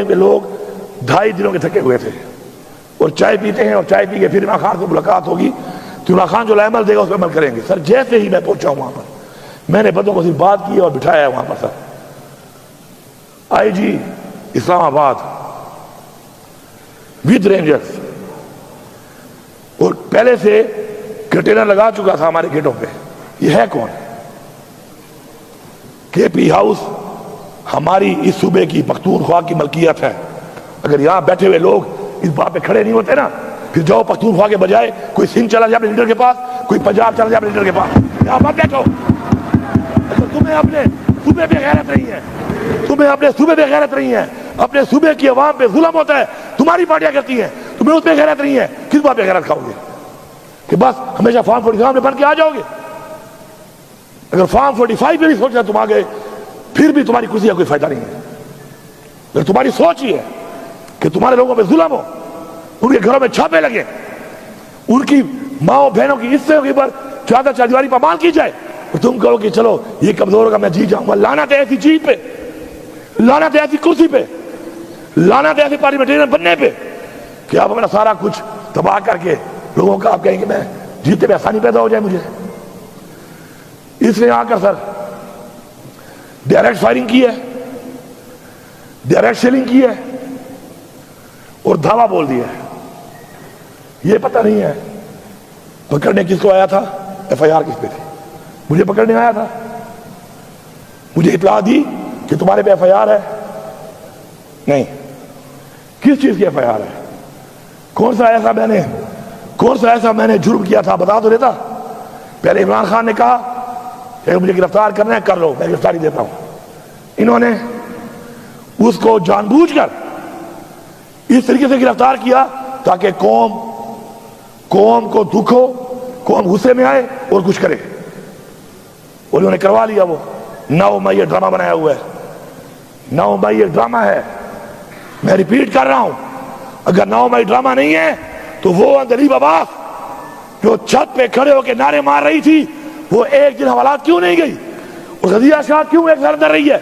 لوگ 2.5 دنوں کے تھکے ہوئے تھے اور چائے پیتے ہیں، اور چائے پی کے پھر عمران خان سے ملاقات ہوگی تو عمران خان جو عمل دے گا اس پہ عمل کریں گے۔ سر جیسے ہی میں پہنچا ہوں وہاں پر میں نے بندوں کو صرف بات کی اور بٹھایا ہے وہاں پر۔ سر آئی جی اسلام آباد ود رینجرز، اور پہلے سے کنٹینر لگا چکا تھا ہمارے گیٹوں پہ۔ یہ ہے کون؟ کے پی ہاؤس ہماری اس صوبے کی پختونخوا کی ملکیت ہے۔ اگر یہاں بیٹھے ہوئے لوگ اس بات پہ کھڑے نہیں ہوتے نا، پھر جاؤ پختونخوا کے بجائے کوئی سندھ چلا جائے اپنے لیڈر کے پاس، کوئی پنجاب چلا جائے اپنے لیڈر کے پاس، یہاں مت بیٹھو۔ تمہیں اپنے صوبے پہ غیرت نہیں ہے، تمہیں اپنے صوبے پہ غیرت نہیں ہے، اپنے صوبے کی عوام پہ ظلم ہوتا ہے، تمہاری پارٹیاں کرتی ہیں، تمہیں اس پہ غیرت نہیں ہے۔ کس بات پہ غیرت کھاؤ گے کہ بس ہمیشہ فارم 45 میں بن کے آ جاؤ گے؟ اگر فارم 45 پہ بھی سوچنا تم آ گئے پھر بھی تمہاری کرسی کا کوئی فائدہ نہیں ہے۔ اگر تمہاری سوچ ہی ہے کہ تمہارے لوگوں پہ ظلم ہو، ان کے گھروں میں چھاپے لگے، ان کی ماں بہنوں کی حصے کے اوپر چادر چاردیواری پامال کی جائے، اور تم کہو کہ چلو یہ کمزور ہوگا میں جیت جاؤں گا۔ لعنت ہے ایسی چیز پہ، لعنت ہے ایسی کرسی پہ، لعنت ہے ایسی پارلیمنٹرین بننے پہ کہ آپ اپنا سارا کچھ تباہ کر کے لوگوں کا آپ کہیں کہ میں جیتے میں آسانی پیدا ہو جائے مجھے۔ اس نے آ کر سر ڈائریکٹ فائرنگ کی ہے، ڈائریکٹ شیلنگ کی ہے اور دھاوا بول دیا ہے۔ یہ پتہ نہیں ہے پکڑنے کس کو آیا تھا، ایف آئی آر کس پہ تھی؟ مجھے پکڑنے آیا تھا، مجھے اطلاع دی کہ تمہارے پہ ایف آئی آر ہے؟ نہیں۔ کس چیز کی ایف آئی آر ہے؟ کون سا ایسا میں نے جرم کیا تھا بتا تو دیتا۔ پہلے عمران خان نے کہا کہ مجھے گرفتار کرنا ہے، کر لو، میں گرفتاری دیتا ہوں۔ انہوں نے اس کو جان بوجھ کر اس طریقے سے گرفتار کیا تاکہ قوم کو دکھ ہو، قوم غصے میں آئے اور کچھ کرے، اور انہوں نے کروا لیا۔ وہ 9 مئی یہ ڈرامہ بنایا ہوا ہے، 9 مئی یہ ڈرامہ ہے۔ میں ریپیٹ کر رہا ہوں، اگر 9 مئی ڈرامہ نہیں ہے تو وہ اندلیب عباس جو چھت پہ کھڑے ہو کے نعرے مار رہی تھی، وہ ایک دن حوالات کیوں نہیں گئی؟ اور غزیہ شاہ کیوں ایک سال اندر رہی ہے؟